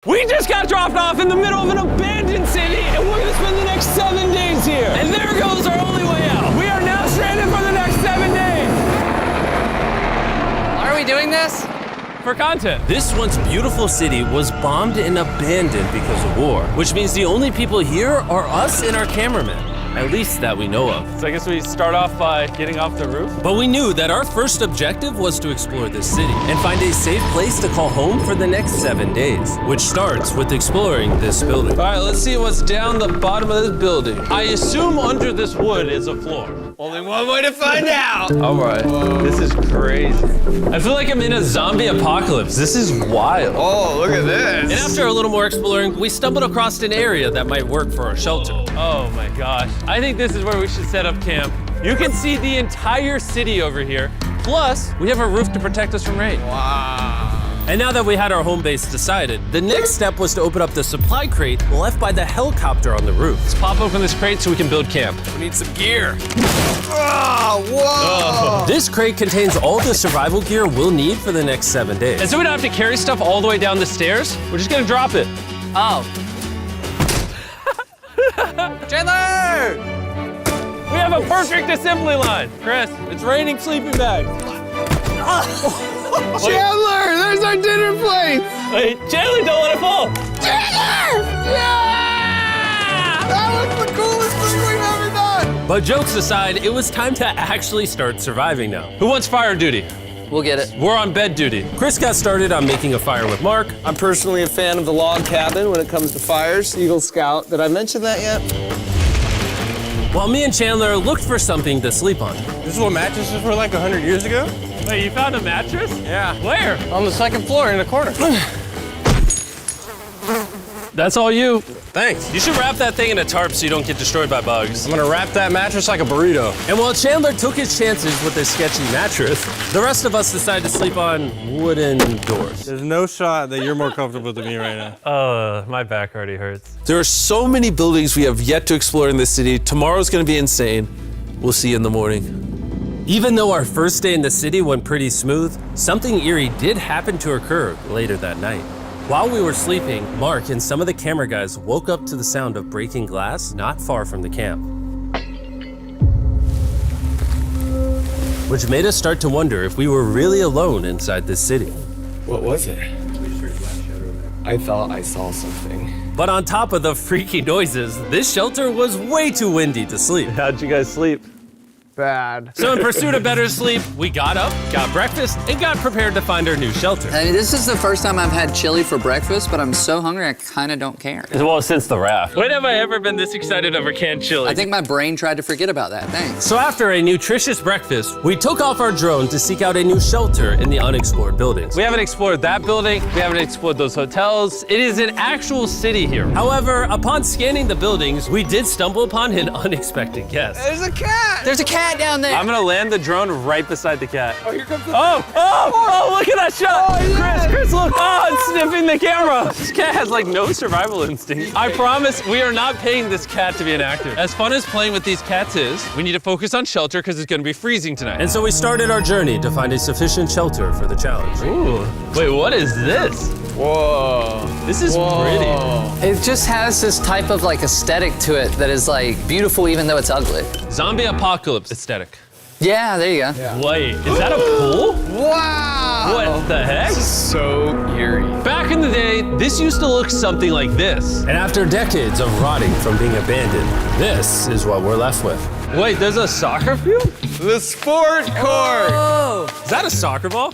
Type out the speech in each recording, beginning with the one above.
We just got dropped off in the middle of an abandoned city, and we're gonna spend the next 7 days here. And there goes our only way out. We are now stranded for the next 7 days. Why are we doing this? For content. This once beautiful city was bombed and abandoned because of war, which means the only people here are us and our cameraman. At least that we know of. So I guess we start off by getting off the roof. But we knew that our first objective was to explore this city and find a safe place to call home for the next 7 days, which starts with exploring this building. All right, let's see what's down the bottom of this building. I assume under this wood is a floor. Only one way to find out. All right, this is crazy. I feel like I'm in a zombie apocalypse. This is wild. Oh, look at this. And after a little more exploring, we stumbled across an area that might work for our shelter. Oh my gosh. I think this is where we should set up camp. You can see the entire city over here. Plus, we have a roof to protect us from rain. Wow. And now that we had our home base decided, the next step was to open up the supply crate left by the helicopter on the roof. Let's pop open this crate so we can build camp. We need some gear. Oh, whoa. This crate contains all the survival gear we'll need for the next 7 days. And so we don't have to carry stuff all the way down the stairs. We're just gonna drop it. Oh. Chandler! We have a perfect assembly line. Chris, it's raining sleeping bags. Chandler, there's our dinner plate. Wait, Chandler, don't let it fall. Chandler! Yeah! That was the coolest thing we've ever done. But jokes aside, it was time to actually start surviving now. Who wants fire duty? We'll get it. We're on bed duty. Chris got started on making a fire with Mark. I'm personally a fan of the log cabin when it comes to fires. Eagle Scout. Did I mention that yet? While me and Chandler looked for something to sleep on. This is what mattresses were like 100 years ago? Wait, you found a mattress? Yeah. Where? On the second floor in the corner. That's all you. Thanks. You should wrap that thing in a tarp so you don't get destroyed by bugs. I'm gonna wrap that mattress like a burrito. And while Chandler took his chances with his sketchy mattress, the rest of us decided to sleep on wooden doors. There's no shot that you're more comfortable than me right now. My back already hurts. There are so many buildings we have yet to explore in this city. Tomorrow's gonna be insane. We'll see you in the morning. Even though our first day in the city went pretty smooth, something eerie did happen to occur later that night. While we were sleeping, Mark and some of the camera guys woke up to the sound of breaking glass not far from the camp. Which made us start to wonder if we were really alone inside this city. What was it? I thought I saw something. But on top of the freaky noises, this shelter was way too windy to sleep. How'd you guys sleep? Bad. So in pursuit of better sleep, we got up, got breakfast, and got prepared to find our new shelter. I mean, this is the first time I've had chili for breakfast, but I'm so hungry I kind of don't care. Well, since the raft. When have I ever been this excited over canned chili? I think my brain tried to forget about that. Thanks. So after a nutritious breakfast, we took off our drone to seek out a new shelter in the unexplored buildings. We haven't explored that building. We haven't explored those hotels. It is an actual city here. However, upon scanning the buildings, we did stumble upon an unexpected guest. There's a cat! There's a cat down there. I'm gonna land the drone right beside the cat. Oh, here comes the Oh, look at that shot! Chris, look! Oh, it's sniffing the camera! This cat has like no survival instinct. I promise we are not paying this cat to be an actor. As fun as playing with these cats is, we need to focus on shelter because it's gonna be freezing tonight. And so we started our journey to find a sufficient shelter for the challenge. Ooh, wait, what is this? Whoa. This is pretty. It just has this type of like aesthetic to it that is like beautiful even though it's ugly. Zombie apocalypse aesthetic. Yeah, there you go. Wait, is that a pool? Wow! What the heck? So eerie. Back in the day, this used to look something like this. And after decades of rotting from being abandoned, this is what we're left with. Wait, there's a soccer field? The sport court! Is that a soccer ball?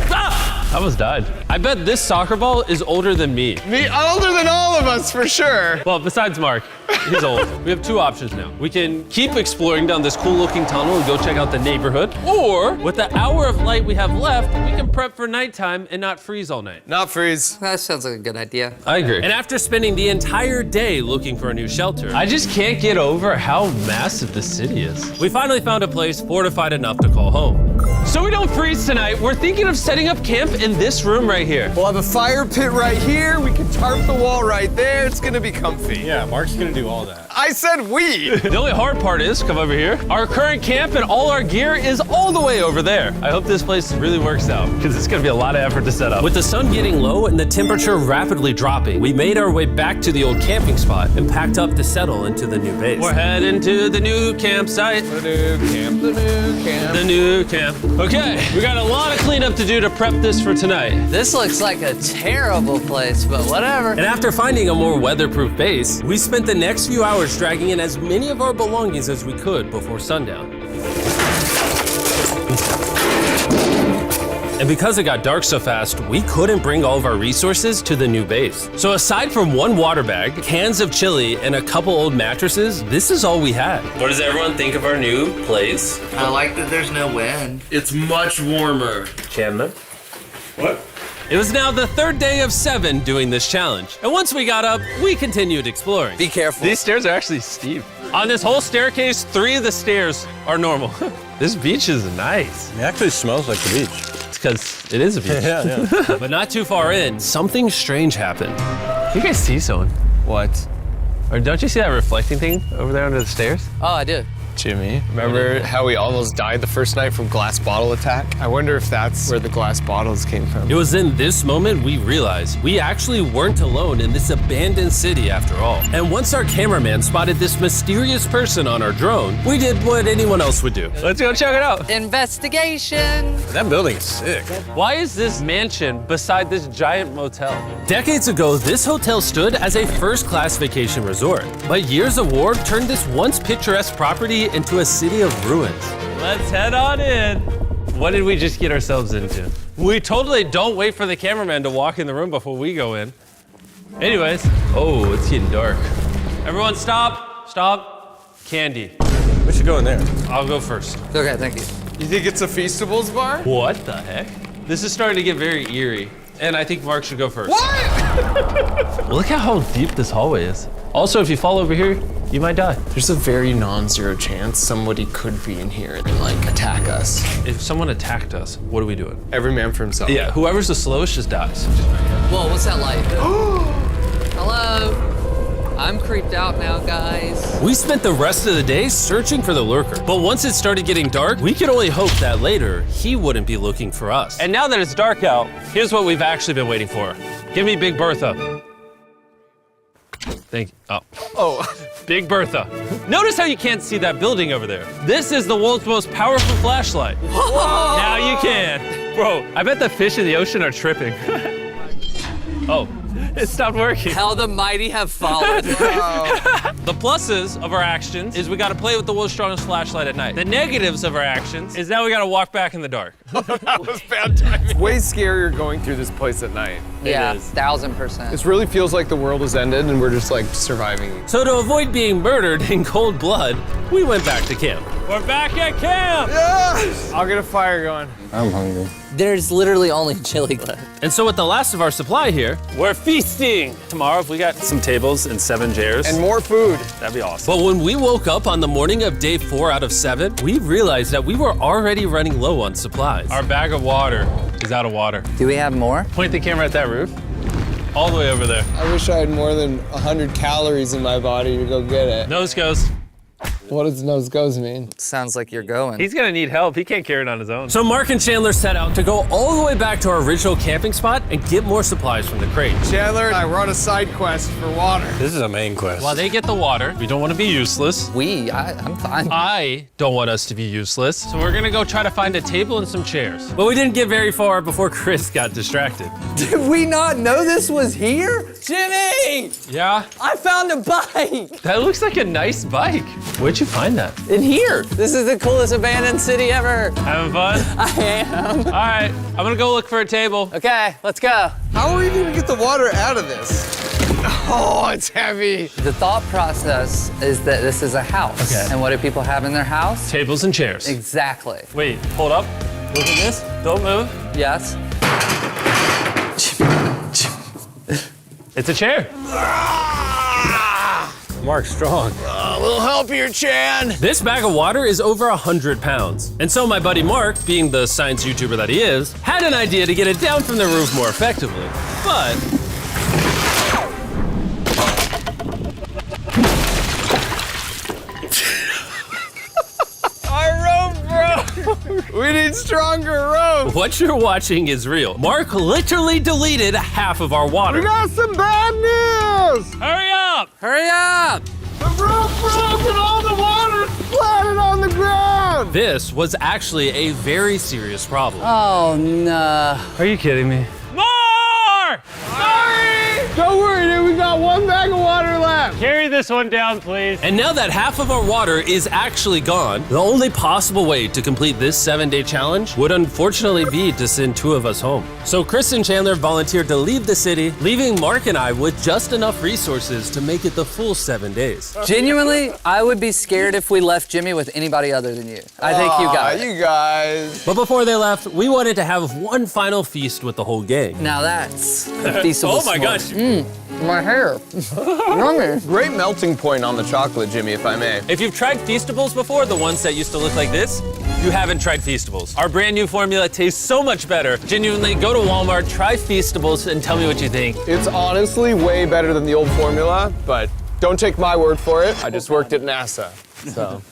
Ah! I almost died. I bet this soccer ball is older than me. Me older than all of us, for sure. Well, besides Mark, he's old. We have two options now. We can keep exploring down this cool looking tunnel and go check out the neighborhood, or with the hour of light we have left, we can prep for nighttime and not freeze all night. Not freeze. That sounds like a good idea. I agree. And after spending the entire day looking for a new shelter, I just can't get over how massive the city is. we finally found a place fortified enough to call home. So we don't freeze tonight, we're thinking of setting up camp in this room right right here. We'll have a fire pit right here. We can tarp the wall right there. It's gonna be comfy. Yeah, Mark's gonna do all that. I said we. The only hard part is, come over here, our current camp and all our gear is all the way over there. I hope this place really works out, because it's gonna be a lot of effort to set up. With the sun getting low and the temperature rapidly dropping, we made our way back to the old camping spot and packed up to settle into the new base. We're heading to the new campsite. The new camp, the new camp. The new camp. Okay, we got a lot of cleanup to do to prep this for tonight. This looks like a terrible place, but whatever. And after finding a more weatherproof base, we spent the next few hours dragging in as many of our belongings as we could before sundown. And because it got dark so fast, we couldn't bring all of our resources to the new base. So aside from one water bag, cans of chili, and a couple old mattresses, this is all we had. What does everyone think of our new place? I like that there's no wind. It's much warmer. Chandler? What? It was now the third day of 7 doing this challenge. And once we got up, we continued exploring. Be careful. These stairs are actually steep. On this whole staircase, 3 of the stairs are normal. This beach is nice. It actually smells like the beach. It's because it is a beach. Yeah. But not too far in, something strange happened. You guys see someone? What? Or don't you see that reflecting thing over there under the stairs? Oh, I do. Jimmy, remember how we almost died the first night from glass bottle attack? I wonder if that's where the glass bottles came from. It was in this moment we realized we actually weren't alone in this abandoned city after all. And once our cameraman spotted this mysterious person on our drone, we did what anyone else would do. Let's go check it out. Investigation. That building is sick. Why is this mansion beside this giant motel? Decades ago, this hotel stood as a first-class vacation resort. But years of war turned this once picturesque property into a city of ruins. Let's head on in. What did we just get ourselves into? We totally don't wait for the cameraman to walk in the room before we go in. Anyways, oh, it's getting dark. Everyone stop, stop. Candy. We should go in there. I'll go first. Okay, thank you. You think it's a Feastables bar? What the heck? This is starting to get very eerie. And I think Mark should go first. What? Look at how deep this hallway is. Also, if you fall over here, you might die. There's a very non-zero chance somebody could be in here and like attack us. If someone attacked us, what are we doing? Every man for himself. Yeah, whoever's the slowest just dies. Whoa, what's that light? Hello. I'm creeped out now, guys. We spent the rest of the day searching for the lurker. But once it started getting dark, we could only hope that later he wouldn't be looking for us. And now that it's dark out, here's what we've actually been waiting for. Give me Big Bertha. Thank you. Oh, Big Bertha. Notice how you can't see that building over there. This is the world's most powerful flashlight. Whoa. Now you can. Bro, I bet the fish in the ocean are tripping. Oh, it stopped working. How the mighty have fallen. The pluses of our actions is we gotta play with the world's strongest flashlight at night. The negatives of our actions is now we gotta walk back in the dark. That was bad timing. It's way scarier going through this place at night. Yeah, is. 1000%. This really feels like the world has ended and we're just like surviving. So to avoid being murdered in cold blood, we went back to camp. We're back at camp! Yes! I'll get a fire going. I'm hungry. There's literally only chili left. And so with the last of our supply here, We're feasting! Tomorrow, if we got some tables and 7 chairs, And more food. that'd be awesome. but when we woke up on the morning of day 4 out of 7, we realized that we were already running low on supplies. Our bag of water is out of water. Do we have more? Point the camera at that roof. All the way over there. I wish I had more than 100 calories in my body to go get it. Nose goes. What does nose goes mean? Sounds like you're going. He's gonna need help. He can't carry it on his own. So Mark and Chandler set out to go all the way back to our original camping spot and get more supplies from the crate. Chandler and I were on a side quest for water. This is a main quest. While they get the water, we don't want to be useless. I'm fine. I don't want us to be useless. So we're gonna go try to find a table and some chairs. But we didn't get very far before Chris got distracted. Did we not know this was here? Jimmy! Yeah? I found a bike! That looks like a nice bike. Where'd you find that? In here. This is the coolest abandoned city ever. Having fun? I am. All right, I'm gonna go look for a table. Okay, let's go. How are we even gonna get the water out of this? Oh, it's heavy. The thought process is that this is a house. Okay. And what do people have in their house? Tables and chairs. Exactly. Wait, hold up. Look at this. Don't move. Yes. It's a chair. Mark's strong. A little help here, Chan. This bag of water is over 100 pounds. And so my buddy Mark, being the science YouTuber that he is, had an idea to get it down from the roof more effectively. But Our rope broke. We need stronger rope. what you're watching is real. Mark literally deleted half of our water. Got some bad news! Hurry up! Hurry up! The rope broke and all the water splattered on the ground! This was actually a very serious problem. Oh, no. Are you kidding me? More! Don't worry, dude, we got one bag of water left. Carry this one down, please. And now that half of our water is actually gone, the only possible way to complete this 7-day challenge would unfortunately be to send 2 of us home. So Chris and Chandler volunteered to leave the city, leaving Mark and I with just enough resources to make it the full 7 days. Genuinely, I would be scared if we left Jimmy with anybody other than you. I think you got it. You guys. But before they left, we wanted to have one final feast with the whole gang. Now that's a feasible Oh my gosh. My hair. Yummy. Great melting point on the chocolate, Jimmy, if I may. If you've tried Feastables before, the ones that used to look like this, you haven't tried Feastables. Our brand new formula tastes so much better. Genuinely, go to Walmart, try Feastables, and tell me what you think. It's honestly way better than the old formula, but don't take my word for it. I just worked at NASA, so.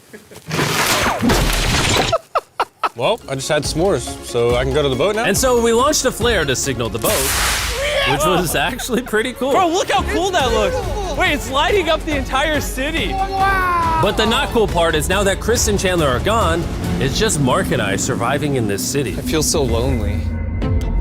Well, I just had s'mores, so I can go to the boat now? And so we launched a flare to signal the boat, which was actually pretty cool. Bro, look how cool that looks. Wait, it's lighting up the entire city. But the not cool part is now that Chris and Chandler are gone, it's just Mark and I surviving in this city. I feel so lonely.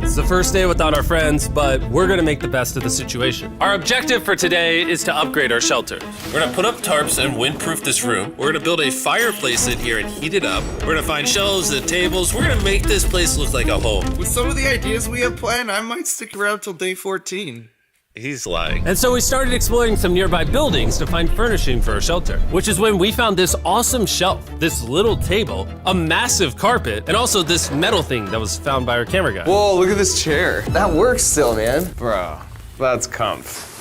It's the first day without our friends, but we're gonna make the best of the situation. Our objective for today is to upgrade our shelter. We're gonna put up tarps and windproof this room. We're gonna build a fireplace in here and heat it up. We're gonna find shelves and tables. We're gonna make this place look like a home. With some of the ideas we have planned, I might stick around till day 14. He's lying. And so we started exploring some nearby buildings to find furnishing for our shelter, which is when we found this awesome shelf, this little table, a massive carpet, and also this metal thing that was found by our camera guy. Whoa, look at this chair. That works still, man. Bro, that's comf.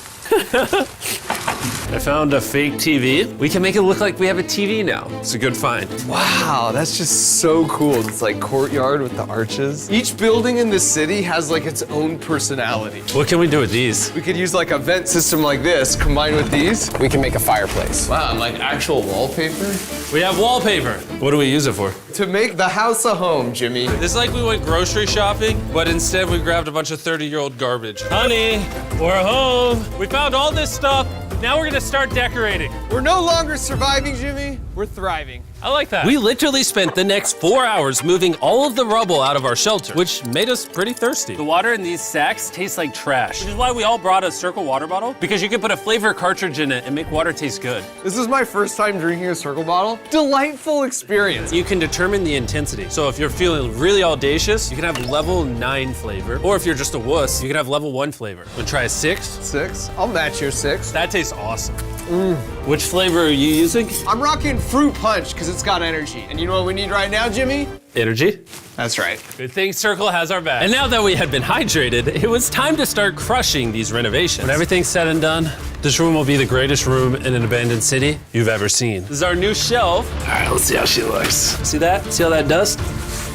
I found a fake TV. We can make it look like we have a TV now. It's a good find. Wow, that's just so cool. It's like courtyard with the arches. Each building in this city has like its own personality. What can we do with these? We could use like a vent system like this, combined with these. We can make a fireplace. Wow, and like actual wallpaper? We have wallpaper. What do we use it for? To make the house a home, Jimmy. It's like we went grocery shopping, but instead we grabbed a bunch of 30-year-old garbage. Honey, we're home. We found all this stuff. Now we're gonna start decorating. We're no longer surviving, Jimmy. We're thriving. I like that. We literally spent the next 4 hours moving all of the rubble out of our shelter, which made us pretty thirsty. The water in these sacks tastes like trash, which is why we all brought a Circle water bottle, because you can put a flavor cartridge in it and make water taste good. This is my first time drinking a Circle bottle. Delightful experience. You can determine the intensity. So if you're feeling really audacious, you can have level 9 flavor. Or if you're just a wuss, you can have level 1 flavor. Wanna try a 6? 6? I'll match your 6. That tastes awesome. Which flavor are you using? I'm rocking Fruit Punch because it's got energy. And you know what we need right now, Jimmy? Energy. That's right. Good thing Circle has our back. And now that we had been hydrated, it was time to start crushing these renovations. When everything's said and done, this room will be the greatest room in an abandoned city you've ever seen. This is our new shelf. All right, let's see how she looks. See that? See all that dust?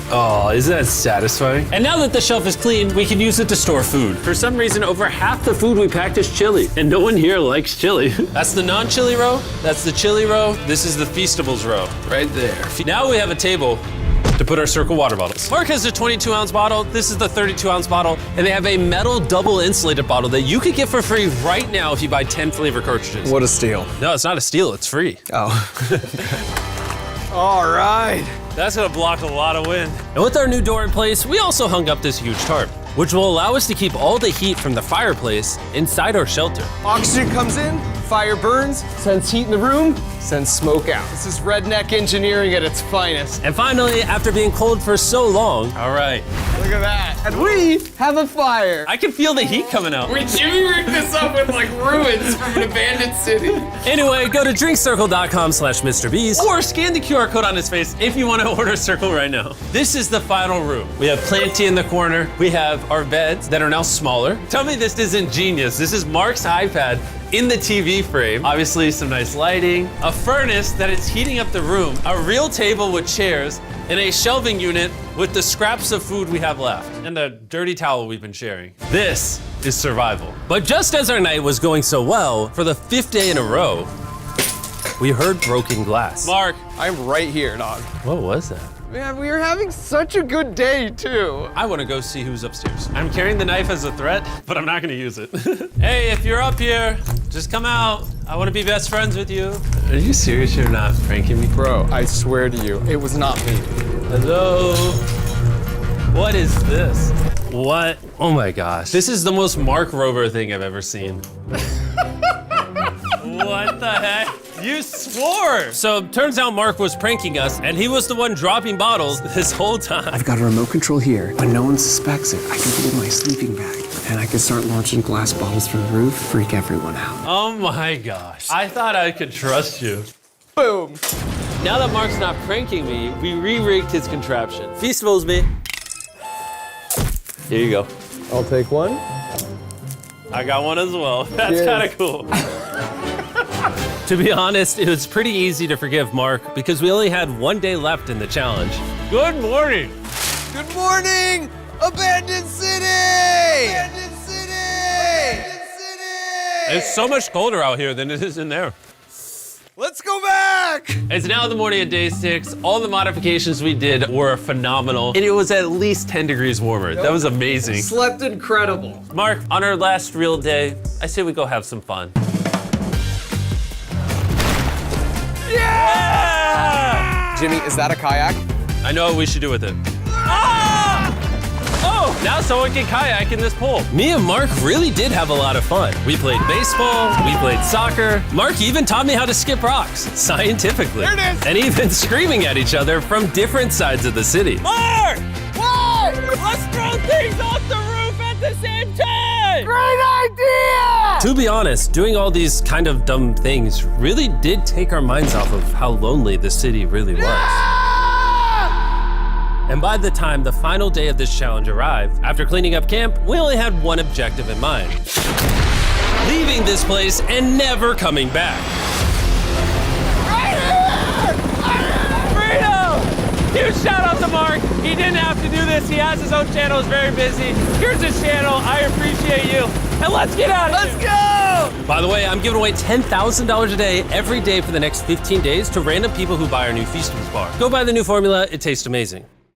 Oh, isn't that satisfying? And now that the shelf is clean, we can use it to store food. For some reason, over half the food we packed is chili, and no one here likes chili. That's the non-chili row, that's the chili row, this is the Feastables row, right there. Now we have a table to put our Circle water bottles. Mark has a 22-ounce bottle, this is the 32-ounce bottle, and they have a metal double insulated bottle that you could get for free right now if you buy 10 flavor cartridges. What a steal. No, it's not a steal, it's free. Oh. All right. That's gonna block a lot of wind. And with our new door in place, we also hung up this huge tarp, which will allow us to keep all the heat from the fireplace inside our shelter. Oxygen comes in, fire burns, sends heat in the room, sends smoke out. This is redneck engineering at its finest. And finally, after being cold for so long, all right, Look at that. And we have a fire. I can feel the heat coming out. Wait, Jimmy rigged this up with like ruins from an abandoned city. Anyway, go to drinkcircle.com/MrBeast. Or scan the QR code on his face if you want to order Circle right now. This is the final room. We have Planty in the corner. We have our beds that are now smaller. Tell me this isn't genius. This is Mark's iPad in the TV frame. Obviously some nice lighting, a furnace that is heating up the room, a real table with chairs, and a shelving unit with the scraps of food we have left, and a dirty towel we've been sharing. This is survival. But just as our night was going so well, for the 5th day in a row, we heard broken glass. Mark, I'm right here, dog. What was that? Man, we are having such a good day, too. I want to go see who's upstairs. I'm carrying the knife as a threat, but I'm not going to use it. Hey, if you're up here, just come out. I want to be best friends with you. Are you serious you're not pranking me? Bro, I swear to you, it was not me. Hello? What is this? What? Oh my gosh. This is the most Mark Rover thing I've ever seen. What the heck? You swore! So turns out Mark was pranking us, and he was the one dropping bottles this whole time. I've got a remote control here. When no one suspects it, I can put it in my sleeping bag. And I can start launching glass bottles from the roof, freak everyone out. Oh my gosh. I thought I could trust you. Boom. Now that Mark's not pranking me, we re-rigged his contraption. Feastables me. Here you go. I'll take one. I got one as well. That's Cheers. kind of cool. To be honest, it was pretty easy to forgive Mark because we only had 1 day left in the challenge. Good morning. Good morning, Abandoned City! Abandoned City! Abandoned City! It's so much colder out here than it is in there. Let's go back! It's now the morning of day 6. All the modifications we did were phenomenal, and it was at least 10 degrees warmer. That was amazing. Slept incredible. Mark, on our last real day, I say we go have some fun. Yeah! Jimmy, is that a kayak? I know what we should do with it. Ah! Oh, now someone can kayak in this pool. Me and Mark really did have a lot of fun. We played baseball, we played soccer. Mark even taught me how to skip rocks, scientifically. There it is. And even screaming at each other from different sides of the city. Mark! What? Let's throw things off the roof at the same time! Great idea! To be honest, doing all these kind of dumb things really did take our minds off of how lonely the city really was. And by the time the final day of this challenge arrived, after cleaning up camp, we only had one objective in mind. Leaving this place and never coming back. Huge shout out to Mark. He didn't have to do this. He has his own channel. He's very busy. Here's his channel. I appreciate you. And let's get out of here. Let's go! By the way, I'm giving away $10,000 a day every day for the next 15 days to random people who buy our new Feastables bar. Go buy the new formula. It tastes amazing.